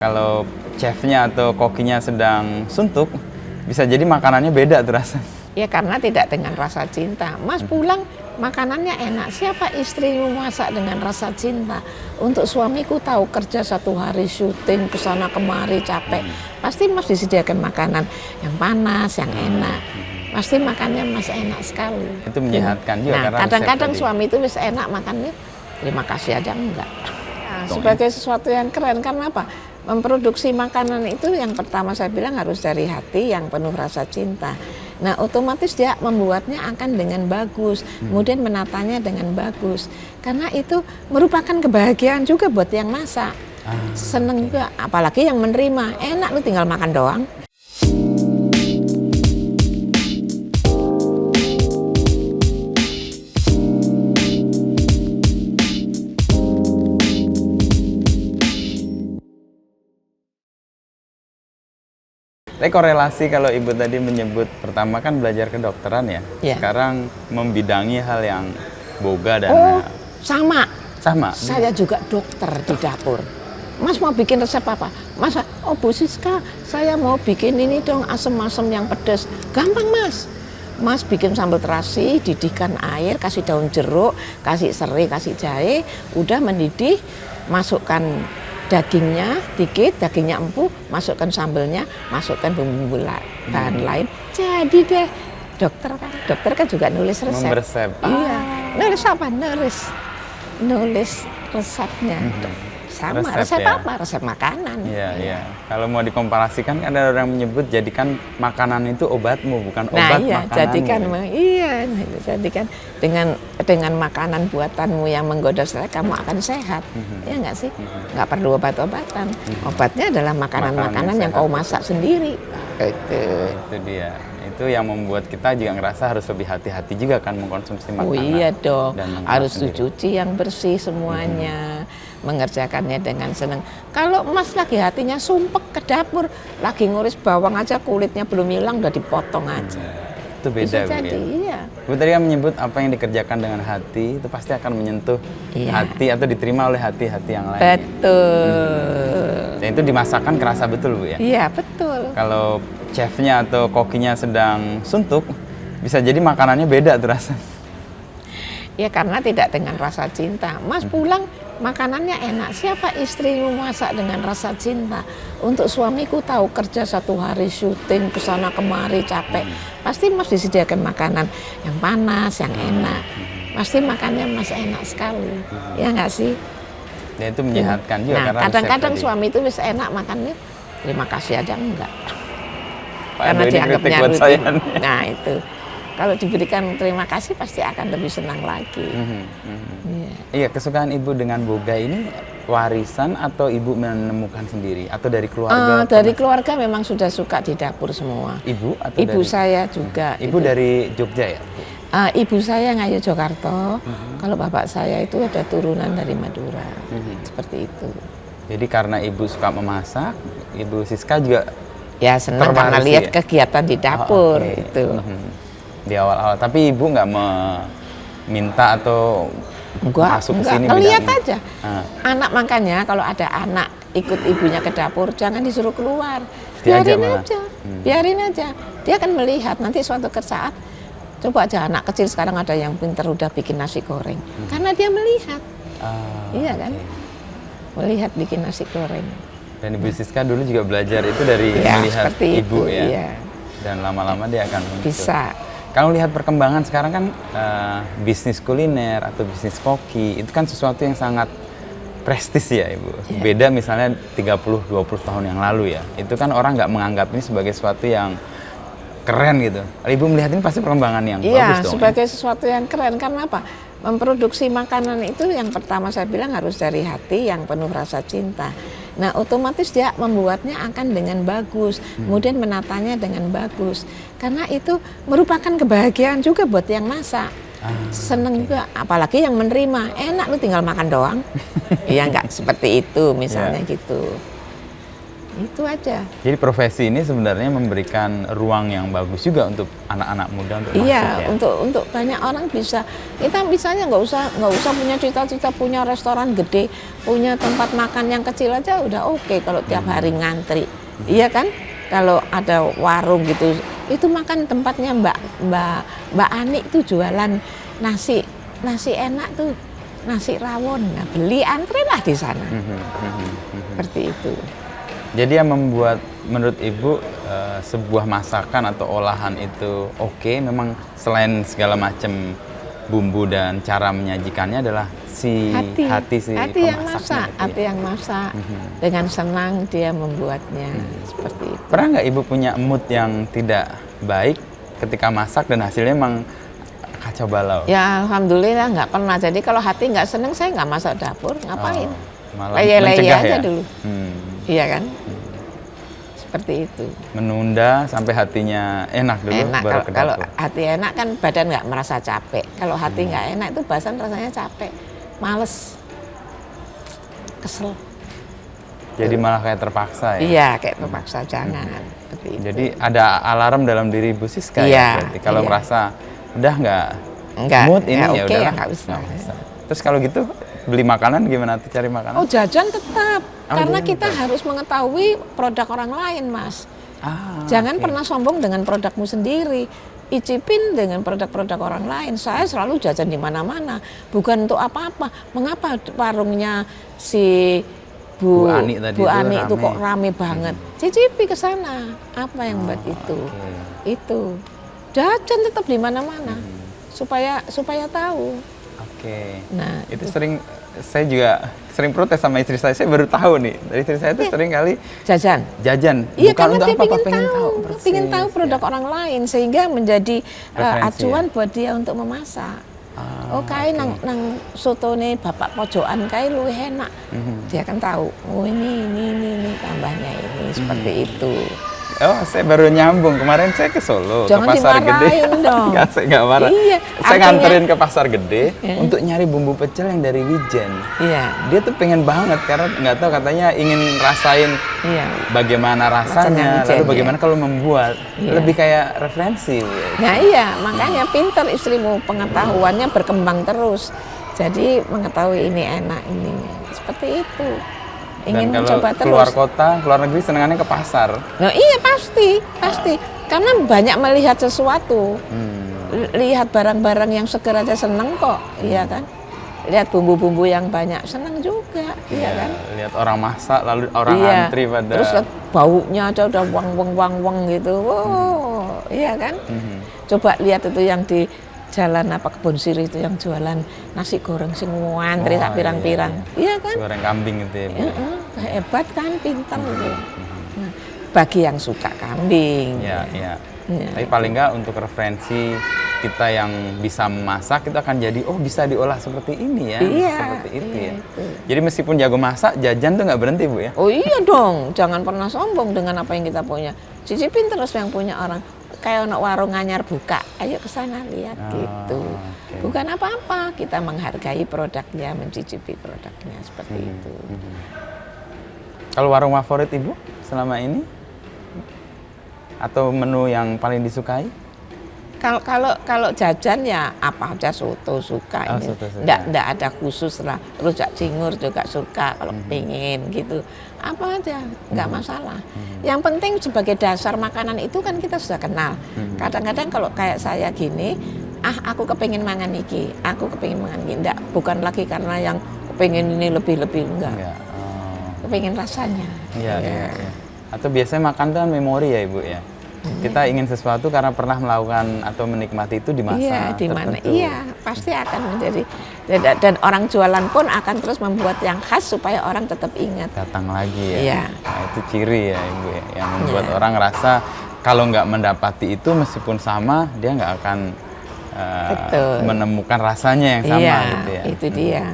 Kalau chefnya atau kokinya sedang suntuk, bisa jadi makanannya beda tuh rasanya. Ya karena tidak dengan rasa cinta. Mas pulang makanannya enak. Siapa istrimu masak dengan rasa cinta? Untuk suamiku tahu kerja satu hari syuting kesana kemari capek. Pasti Mas disediakan makanan yang panas, yang enak. Pasti makannya Mas enak sekali. Itu menyehatkan juga. Nah, karena kadang-kadang resep suami itu bisa enak makannya, terima kasih aja enggak. Nah, sebagai sesuatu yang keren, karena apa? Memproduksi makanan itu yang pertama saya bilang harus dari hati yang penuh rasa cinta. Nah otomatis dia membuatnya akan dengan bagus, kemudian menatanya dengan bagus. Karena itu merupakan kebahagiaan juga buat yang masak. Seneng juga, apalagi yang menerima, enak lu tinggal makan doang. Tapi korelasi kalau Ibu tadi menyebut pertama kan belajar kedokteran ya, sekarang membidangi hal yang boga dan sama. Sama. Saya juga dokter di dapur. Mas mau bikin resep apa? Mas, oh Bu Siska, saya mau bikin ini dong asem-asem yang pedas. Gampang Mas. Mas bikin sambal terasi, didihkan air, kasih daun jeruk, kasih serai, kasih jahe, udah mendidih, masukkan dagingnya dikit, dagingnya empuk, masukkan sambelnya, masukkan bumbu bahan lain, jadi deh. Dokter kan juga nulis resep. Memresep. Iya, nulis apa? Nulis resepnya. Sama, resep ya? apa? Resep makanan. Iya. Kalau mau dikomparasikan ada orang menyebut jadikan makanan itu obatmu, bukan obat makananmu. Jadikan dengan makanan buatanmu yang menggoda selera, kamu akan sehat. Ya nggak sih? Nggak perlu obat-obatan. Obatnya adalah makanan-makanan yang kau masak sendiri. Itu dia. Itu yang membuat kita juga ngerasa harus lebih hati-hati juga kan mengkonsumsi makanan. Oh iya dong, harus dicuci yang bersih semuanya, mengerjakannya dengan senang. Kalau Mas lagi hatinya sumpek ke dapur, lagi nguris bawang aja kulitnya belum hilang udah dipotong aja. Itu beda. Bisa jadi, iya. Bu tadi kan menyebut apa yang dikerjakan dengan hati itu pasti akan menyentuh hati atau diterima oleh hati-hati yang lain. Betul. Dan itu dimasakkan kerasa betul Bu ya? Iya betul. Kalau chefnya atau kokinya sedang suntuk, bisa jadi makanannya beda tuh rasanya. Ya karena tidak dengan rasa cinta. Mas pulang makanannya enak. Siapa istrimu masak dengan rasa cinta? Untuk suamiku tahu kerja satu hari syuting kesana kemari capek. Pasti Mas disediakan makanan yang panas, yang enak. Pasti makannya Mas enak sekali. Ya nggak sih? Dan itu menyehatkan juga. Nah kadang-kadang suami itu bisa enak makannya, terima kasih aja enggak. Karena ini dianggapnya rutin. Nah itu. Kalau diberikan terima kasih pasti akan lebih senang lagi. Iya, kesukaan Ibu dengan boga ini warisan atau Ibu menemukan sendiri atau dari keluarga? Dari keluarga memang sudah suka di dapur semua. Ibu atau Ibu saya juga. Ibu dari Jogja ya? Ibu saya Ngayu Jogarto. Kalau bapak saya itu ada turunan dari Madura. Seperti itu. Jadi karena Ibu suka memasak, Ibu Siska juga ya senang karena lihat kegiatan di dapur itu. Di awal-awal, tapi Ibu nggak meminta atau masuk ke sini? Lihat aja. Anak makanya kalau ada anak ikut ibunya ke dapur, jangan disuruh keluar. Biarin aja. Dia akan melihat nanti suatu saat. Coba aja anak kecil sekarang ada yang pintar udah bikin nasi goreng. Karena dia melihat. Iya kan? Melihat bikin nasi goreng. Dan Ibu Siska dulu juga belajar itu dari melihat Ibu ya. Iya. Dan lama-lama dia akan muncul. Bisa. Kalau lihat perkembangan sekarang kan bisnis kuliner atau bisnis koki itu kan sesuatu yang sangat prestis ya Ibu. Beda misalnya 30-20 tahun yang lalu ya. Itu kan orang nggak menganggap ini sebagai sesuatu yang keren gitu. Ibu melihat ini pasti perkembangan yang bagus dong. Iya, sebagai sesuatu yang keren. Karena apa? Memproduksi makanan itu yang pertama saya bilang harus dari hati yang penuh rasa cinta. Nah otomatis dia membuatnya akan dengan bagus, kemudian menatanya dengan bagus. Karena itu merupakan kebahagiaan juga buat yang masak. Seneng juga, apalagi yang menerima, enak lu tinggal makan doang. Iya nggak seperti itu misalnya gitu. Itu aja. Jadi profesi ini sebenarnya memberikan ruang yang bagus juga untuk anak-anak muda untuk masuk Iya, ya. untuk banyak orang bisa. Kita misalnya nggak usah punya cita-cita punya restoran gede, punya tempat makan yang kecil aja udah oke kalau tiap hari ngantri. Iya kan? Kalau ada warung gitu, itu makan tempatnya Mbak Ani itu jualan nasi enak tuh, nasi rawon. Nah, beli antri lah di sana. Seperti itu. Jadi yang membuat menurut Ibu sebuah masakan atau olahan itu oke, memang selain segala macam bumbu dan cara menyajikannya adalah hati si yang pemasaknya masak, gitu ya. hati yang masak dengan senang dia membuatnya seperti itu. Pernah nggak Ibu punya mood yang tidak baik ketika masak dan hasilnya emang kacau balau? Ya alhamdulillah nggak pernah. Jadi kalau hati nggak seneng saya nggak masak dapur, ngapain? Malah Leye-leye mencegah aja ya? dulu. Iya kan? Seperti itu. Menunda sampai hatinya enak dulu Enak baru ke kalau dapur. hati enak kan badan nggak merasa capek. Kalau hati nggak enak itu badan rasanya capek, males, kesel. Jadi malah kayak terpaksa ya? Iya kayak terpaksa jangan. Seperti itu. Jadi ada alarm dalam diri Bu Siska Iya, ya berarti. Kalau iya. merasa udah nggak Enggak, mood ini ya ya oke, udahlah nggak usah. Terus kalau gitu beli makanan gimana tuh, cari makanan? Oh jajan tetap, karena jajan kita tetap. harus mengetahui produk orang lain, Mas. Jangan oke. pernah sombong dengan produkmu sendiri. Icipin dengan produk-produk orang lain. Saya selalu jajan di mana-mana, bukan untuk apa-apa. Mengapa warungnya si Bu Ani tadi Bu itu Ani itu rame. kok rame banget? Cicipi ke sana. Apa yang buat itu? oke. Itu jajan tetap di mana-mana supaya tahu. Oke. Nah, Itu saya juga sering protes sama istri saya baru tahu nih. Dari istri saya itu sering kali jajan. jajan. Iya, Bukan karena untuk dia apa-apa, pengen tahu persis, produk ya. orang lain sehingga menjadi Referensi, acuan buat dia untuk memasak. Oh kae oke. nang sotone bapak pojokan kae luwih enak. Dia kan tahu. Oh ini tambahnya ini seperti itu. Oh, saya baru nyambung. Kemarin saya ke Solo, Jangan ke Pasar Gede. dimarahin dong. Enggak, saya nggak marah. Iya, Saya artinya- nganterin ke Pasar Gede untuk nyari bumbu pecel yang dari Wijen. Iya. Dia tuh pengen banget karena nggak tahu, katanya ingin rasain Iya. bagaimana rasanya, Wijen, lalu ya. bagaimana kalau membuat. Iya. Lebih kayak referensi. Nah iya, makanya pinter istrimu, pengetahuannya berkembang terus. Jadi mengetahui ini enak, ini seperti itu. Ingin Dan kalau mencoba keluar terus. kota, keluar negeri senengannya ke pasar. Nah iya pasti. Karena banyak melihat sesuatu. Lihat barang-barang yang seger aja seneng kok, iya kan? Lihat bumbu-bumbu yang banyak seneng juga, iya kan? Lihat orang masak, lalu orang Iya. antri pada. Terus lihat baunya aja udah wang gitu, wow, iya kan? Coba lihat itu yang di jalan kebun sirih itu yang jualan nasi goreng sing ngantri Oh, tak pirang-pirang, iya kan? goreng kambing gitu ya, Bu. Hebat kan, pintar itu. Nah, bagi yang suka kambing, Iya, iya. Iya. Tapi paling nggak untuk referensi kita yang bisa memasak, kita akan jadi, oh bisa diolah seperti ini ya, Iya, seperti itu iya, ya. itu. Jadi meskipun jago masak, jajan tuh nggak berhenti, Bu ya. Oh iya dong, jangan pernah sombong dengan apa yang kita punya. Cicipin terus yang punya orang. Kayak anak warung anyar buka, ayo ke sana lihat gitu. oke. Bukan apa-apa, kita menghargai produknya, mencicipi produknya seperti itu. Kalau warung favorit Ibu selama ini? Atau menu yang paling disukai? Kalau jajan ya apa aja soto suka Oh, ini. soto suka. Nggak ada khusus lah. Rujak cingur juga suka kalau pengen gitu. Apa aja, nggak masalah. Yang penting sebagai dasar makanan itu kan kita sudah kenal. Kadang-kadang kalau kayak saya gini, aku kepengen mangan iki, aku kepengen mangan iki. Nggak, bukan lagi karena yang kepengen ini lebih-lebih enggak. Enggak. Oh. Kepengen rasanya. Iya, iya, iya. Atau biasanya makan tuh kan memori ya, Ibu ya. Kita ingin sesuatu karena pernah melakukan atau menikmati itu di masa Iya, di mana? tertentu. Iya, pasti akan menjadi dan orang jualan pun akan terus membuat yang khas supaya orang tetap ingat. Datang lagi ya. Iya. Nah, itu ciri ya, Ibu ya, yang membuat Iya. orang ngerasa kalau nggak mendapati itu meskipun sama, dia nggak akan Betul. menemukan rasanya yang sama Iya, gitu ya. itu dia.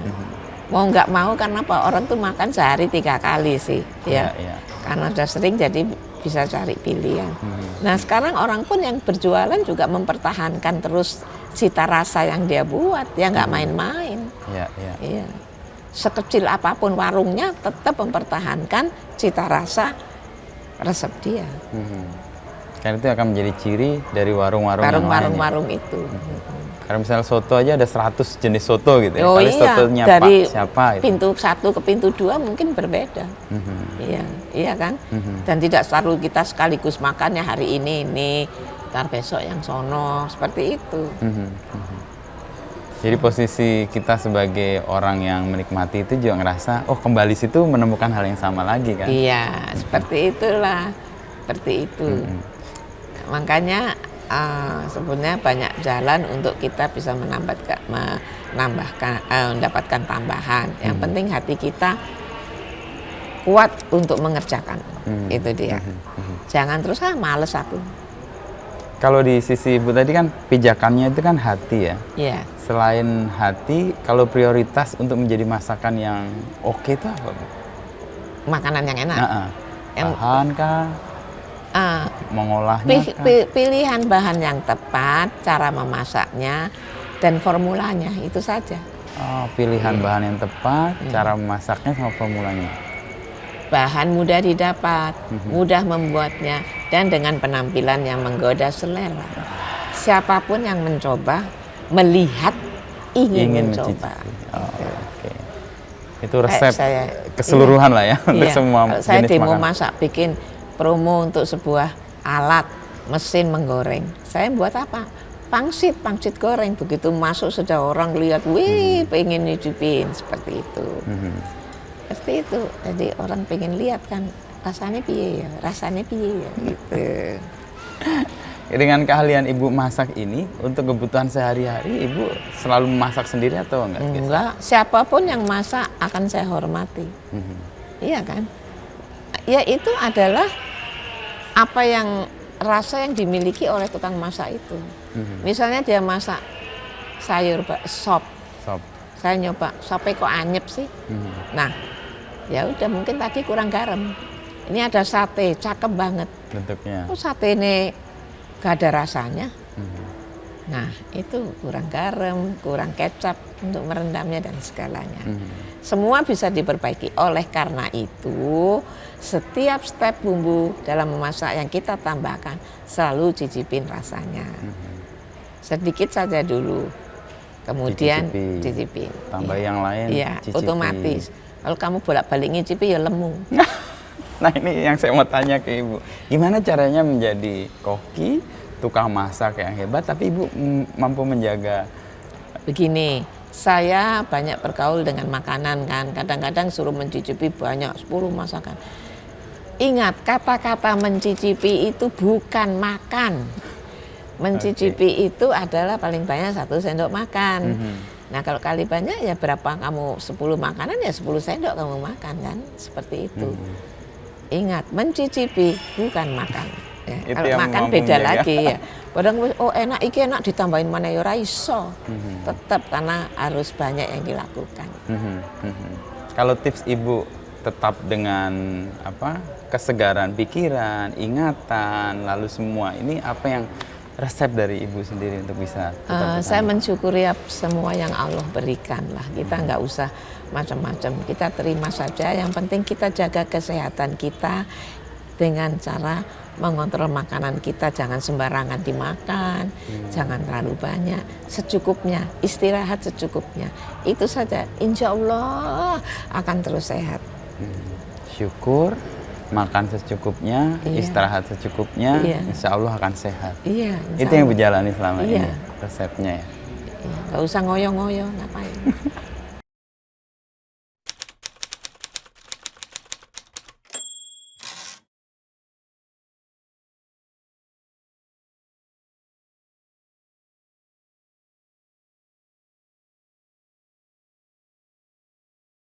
Mau nggak mau karena apa orang tuh makan sehari 3 kali sih, ya. Iya, iya. Karena udah sering jadi bisa cari pilihan. Nah sekarang orang pun yang berjualan juga mempertahankan terus cita rasa yang dia buat, ya nggak main-main. Iya, iya. Iya. Sekecil apapun warungnya tetap mempertahankan cita rasa resep dia. Karena itu akan menjadi ciri dari warung-warung yang lain. Warung itu. Karena misalnya soto aja ada 100 jenis soto gitu ya. Oh Kali iya, sotonya dari Pak siapa gitu. pintu 1 ke pintu 2 mungkin berbeda. Iya, iya kan? Dan tidak selalu kita sekaligus makannya hari ini, ntar besok yang sono, seperti itu. Jadi posisi kita sebagai orang yang menikmati itu juga ngerasa, oh kembali situ menemukan hal yang sama lagi kan. Iya, seperti itulah. Seperti itu. Makanya sebenarnya banyak jalan untuk kita bisa mendapatkan tambahan. Yang penting hati kita kuat untuk mengerjakan. Itu dia. Jangan terus males aku. Kalau di sisi Ibu tadi kan pijakannya itu kan hati ya. Iya. Selain hati, kalau prioritas untuk menjadi masakan yang oke itu apa, Bu? Makanan yang enak. Yang- Bahan kah? Mengolahnya kah? Pilihan bahan yang tepat, cara memasaknya, dan formulanya, itu saja. Oh, pilihan bahan yang tepat, cara memasaknya sama formulanya. Bahan mudah didapat, mudah membuatnya, dan dengan penampilan yang menggoda selera. Siapapun yang mencoba, melihat, ingin mencoba. mencicipi. Oh, oke. Itu resep Saya- keseluruhan lah ya untuk Iya, semua kalau saya jenis demo makanan. masak, bikin promo untuk sebuah alat mesin menggoreng. Saya buat apa? Pangsit goreng. Begitu masuk sudah orang lihat, wih, pengen nyicipin, seperti itu. Seperti itu. Jadi orang pengen lihat kan, rasanya piye ya, gitu. Dengan keahlian Ibu masak ini, untuk kebutuhan sehari-hari Ibu selalu masak sendiri atau enggak? Enggak, siapapun yang masak akan saya hormati. Iya kan? Ya itu adalah apa yang rasa yang dimiliki oleh tukang masak itu. Misalnya dia masak sayur sop, Sop. saya nyoba sopnya kok anyep sih. Nah, ya udah mungkin tadi kurang garam. Ini ada sate, cakep banget. Bentuknya. Kok sate ini gak ada rasanya? Nah, itu kurang garam, kurang kecap untuk merendamnya dan segalanya. Semua bisa diperbaiki. Oleh karena itu, setiap step bumbu dalam memasak yang kita tambahkan selalu cicipin rasanya. Sedikit saja dulu, kemudian cicipin. Tambah yang lain, Iya, cicipi. otomatis. Kalau kamu bolak-balik ngicipi ya lemu. Nah ini yang saya mau tanya ke Ibu. Gimana caranya menjadi koki, tukang masak yang hebat, tapi Ibu mampu menjaga. Begini, saya banyak bergaul dengan makanan kan. Kadang-kadang suruh mencicipi banyak, 10 masakan. Ingat, kata-kata mencicipi itu bukan makan. Mencicipi itu adalah paling banyak 1 sendok makan. Nah kalau kali banyak ya berapa kamu 10 makanan ya 10 sendok kamu makan kan. Seperti itu. Ingat, mencicipi bukan makan. Ya, Itu kalau yang makan mampu beda menjaga. lagi ya. Padahal oh enak, iki enak ditambahin mana ya ora iso. Tetap karena harus banyak yang dilakukan. Kalau tips Ibu tetap dengan apa kesegaran pikiran, ingatan, lalu semua ini apa yang resep dari Ibu sendiri untuk bisa tetap Saya mensyukuri semua yang Allah berikan lah. Kita nggak usah macam-macam. Kita terima saja. Yang penting kita jaga kesehatan kita dengan cara mengontrol makanan kita. Jangan sembarangan dimakan, jangan terlalu banyak. Secukupnya, istirahat secukupnya. Itu saja. Insya Allah akan terus sehat. syukur, makan secukupnya, istirahat secukupnya, insya Allah akan sehat. Iya. Itu yang berjalani selama ini Iya. resepnya ya. Nggak usah ngoyo-ngoyo, ngapain.